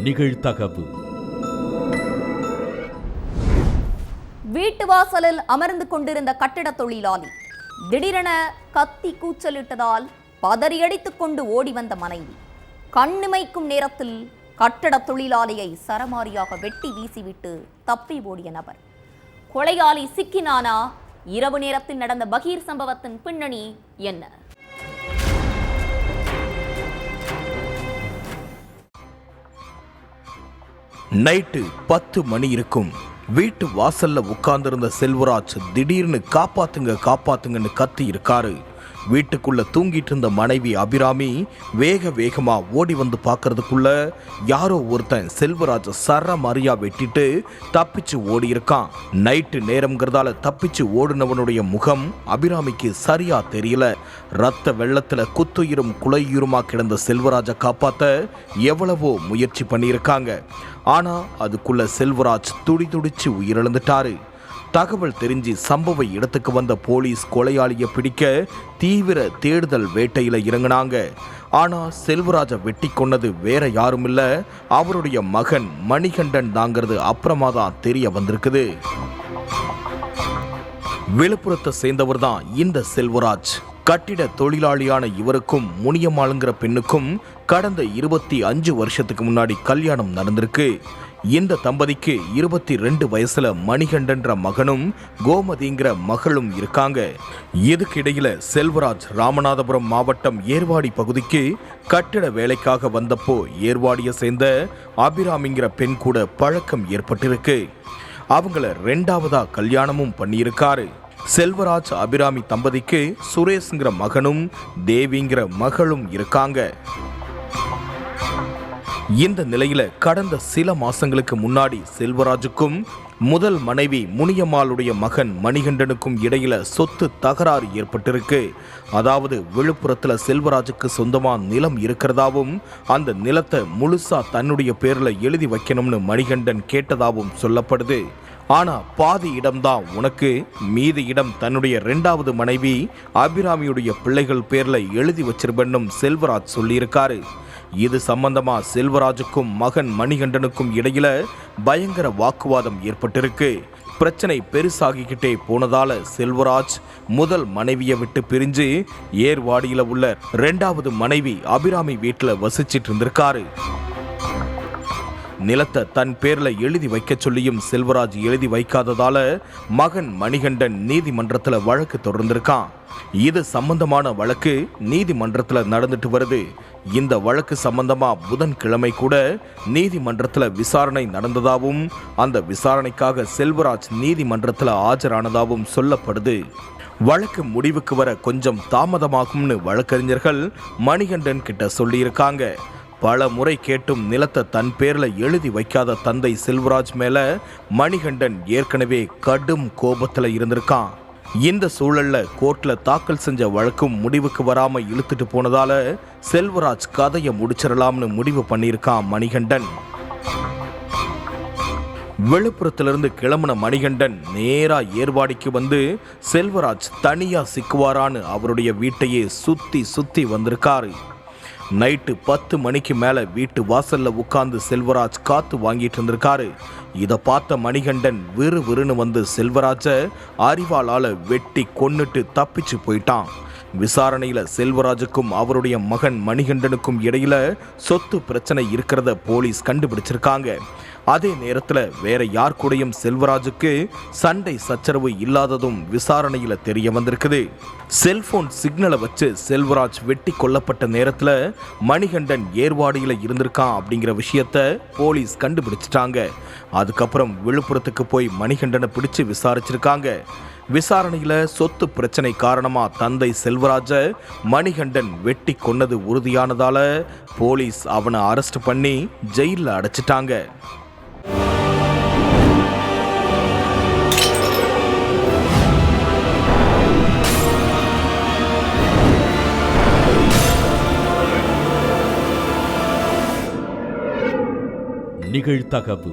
நிகழ்தகவு. வீட்டு வாசலில் அமர்ந்து கொண்டிருந்த கட்டிட தொழிலாளி திடீரென கத்தி கூச்சலிட்டதால் பதறியடித்துக் கொண்டு ஓடி வந்த மனைவி கண்ணிமைக்கும் நேரத்தில் கட்டட தொழிலாளியை சரமாரியாக வெட்டி வீசிவிட்டு தப்பி ஓடிய நபர். கொலையாளி சிக்கினானா? இரவு நேரத்தில் நடந்த பகீர் சம்பவத்தின் பின்னணி என்ன? நைட்டு 10 மணி இருக்கும். வீட்டு வாசல்ல உட்கார்ந்திருந்த செல்வராஜ் திடீர்னு காப்பாத்துங்கன்னு கத்தி இருக்காரு. வீட்டுக்குள்ள தூங்கிட்டு இருந்த மனைவி அபிராமி வேகமா ஓடி வந்து பார்க்கறதுக்குள்ள யாரோ ஒருத்தன் செல்வராஜ் சரமாரியா வெட்டிட்டு தப்பிச்சு ஓடி இருக்கான். நைட்டு நேரம்ங்கிறதால தப்பிச்சு ஓடினவனுடைய முகம் அபிராமிக்கு சரியா தெரியல. ரத்த வெள்ளத்துல குத்துயிரும் குலையுருமா கிடந்த செல்வராஜை காப்பாத்த எவ்வளவோ முயற்சி பண்ணியிருக்காங்க. ஆனா அதுக்குள்ள செல்வராஜ் துடிச்சு உயிரிழந்துட்டாரு. தகவல் தெரிஞ்சு சம்பவ இடத்துக்கு வந்த போலீஸ் கொலையாளியை பிடிக்க தீவிர தேடுதல் வேட்டையில இறங்கினாங்க. ஆனா செல்வராஜை வெட்டி கொன்னது வேற யாரும் இல்ல, அவருடைய மகன் மணிகண்டன் தாங்கிறது அப்புறமா தான் தெரிய வந்திருக்குது. விழுப்புரத்தை சேர்ந்தவர் தான் இந்த செல்வராஜ். கட்டிட தொழிலாளியான இவருக்கும் முனியம்மாளுங்கிற பெண்ணுக்கும் கடந்த 25 வருஷத்துக்கு முன்னாடி கல்யாணம் நடந்திருக்கு. இந்த தம்பதிக்கு 22 வயசுல மணிகண்டன்ற மகனும் கோமதிங்கிற மகளும் இருக்காங்க. இதுக்கிடையில செல்வராஜ் ராமநாதபுரம் மாவட்டம் ஏர்வாடி பகுதிக்கு கட்டிட வேலைக்காக வந்தப்போ ஏர்வாடியை சேர்ந்த அபிராமிங்கிற பெண் கூட பழக்கம் ஏற்பட்டிருக்கு. அவங்கள 2ஆவதா கல்யாணமும் பண்ணியிருக்காரு. செல்வராஜ் அபிராமி தம்பதிக்கு சுரேஷ்ங்கிற மகனும் தேவிங்கிற மகளும் இருக்காங்க. இந்த நிலையில கடந்த சில மாசங்களுக்கு முன்னாடி செல்வராஜுக்கும் முதல் மனைவி முனியம்மாளுடைய மகன் மணிகண்டனுக்கும் இடையில சொத்து தகராறு ஏற்பட்டிருக்கு. அதாவது விழுப்புரத்துல செல்வராஜுக்கு சொந்தமா நிலம் இருக்கிறதாவும் அந்த நிலத்தை முழுசா தன்னுடைய பேர்ல எழுதி வைக்கணும்னு மணிகண்டன் கேட்டதாவும் சொல்லப்படுது. ஆனா பாதி இடம்தான் உனக்கு, மீதி இடம் தன்னுடைய 2வது மனைவி அபிராமியுடைய பிள்ளைகள் பேர்ல எழுதி வச்சிருப்பேன்னும் செல்வராஜ் சொல்லியிருக்காரு. இது சம்பந்தமா செல்வராஜுக்கும் மகன் மணிகண்டனுக்கும் இடையில பயங்கர வாக்குவாதம் ஏற்பட்டிருக்கு. பிரச்சனை பெருசாகிக்கிட்டே போனதால செல்வராஜ் முதல் மனைவியை விட்டு பிரிஞ்சு ஏர்வாடியில உள்ள 2வது மனைவி அபிராமி வீட்டுல வசிச்சிட்டு இருந்திருக்காரு. நிலத்தை தன் பேர்ல எழுதி வைக்க சொல்லியும் செல்வராஜ் எழுதி வைக்காததால மகன் மணிகண்டன் நீதிமன்றத்துல வழக்கு தொடர்ந்திருக்கான். இது சம்பந்தமான வழக்கு நீதிமன்றத்துல நடந்துட்டு வருது. இந்த வழக்கு சம்பந்தமா புதன்கிழமை கூட நீதிமன்றத்துல விசாரணை நடந்ததாகவும் அந்த விசாரணைக்காக செல்வராஜ் நீதிமன்றத்துல ஆஜரானதாகவும் சொல்லப்படுது. வழக்கு முடிவுக்கு வர கொஞ்சம் தாமதமாகும்னு வழக்கறிஞர்கள் மணிகண்டன் கிட்ட சொல்லியிருக்காங்க. பல முறை கேட்டும் நிலத்தை தன் பேர்ல எழுதி வைக்காத தந்தை செல்வராஜ் மேல மணிகண்டன் ஏற்கனவே கடும் கோபத்துல இருந்திருக்கான். இந்த சூழல்ல கோர்ட்ல தாக்கல் செஞ்ச வழக்கும் முடிவுக்கு வராம இழுத்துட்டு போனதால செல்வராஜ் கதையை முடிச்சிடலாம்னு முடிவு பண்ணியிருக்கான் மணிகண்டன். விழுப்புரத்திலிருந்து கிளம்பின மணிகண்டன் நேரா ஏர்வாடிக்கு வந்து செல்வராஜ் தனியா சிக்குவாரான்னு அவருடைய வீட்டையே சுத்தி வந்திருக்காரு. நைட்டு 10 மணிக்கு மேல வீட்டு வாசல்ல உட்கார்ந்து செல்வராஜ் காத்து வாங்கிட்டு இருந்திருக்காரு. இதை பார்த்த மணிகண்டன் விறுவிறுன்னு வந்து செல்வராஜ அரிவாளால வெட்டி கொன்னுட்டு தப்பிச்சு போயிட்டான். விசாரணையில செல்வராஜுக்கும் அவருடைய மகன் மணிகண்டனுக்கும் இடையில சொத்து பிரச்சனை இருக்கிறத போலீஸ் கண்டுபிடிச்சிருக்காங்க. அதே நேரத்துல வேற யார் கூடயும் செல்வராஜுக்கு சண்டை சச்சரவு இல்லாததும் விசாரணையில தெரிய வந்திருக்குது. செல்போன் சிக்னலை வச்சு செல்வராஜ் வெட்டி கொல்லப்பட்ட நேரத்துல மணிகண்டன் ஏர்வாடியில இருந்திருக்கான் அப்படிங்கிற விஷயத்த போலீஸ் கண்டுபிடிச்சிட்டாங்க. அதுக்கப்புறம் விழுப்புரத்துக்கு போய் மணிகண்டனை பிடிச்சு விசாரிச்சிருக்காங்க. விசாரணையில சொத்து பிரச்சனை காரணமா தந்தை செல்வராஜ மணிகண்டன் வெட்டி கொன்னது உறுதியானதால போலீஸ் அவனை அரெஸ்ட் பண்ணி ஜெயில அடைச்சிட்டாங்க. நிகழ்தகவு.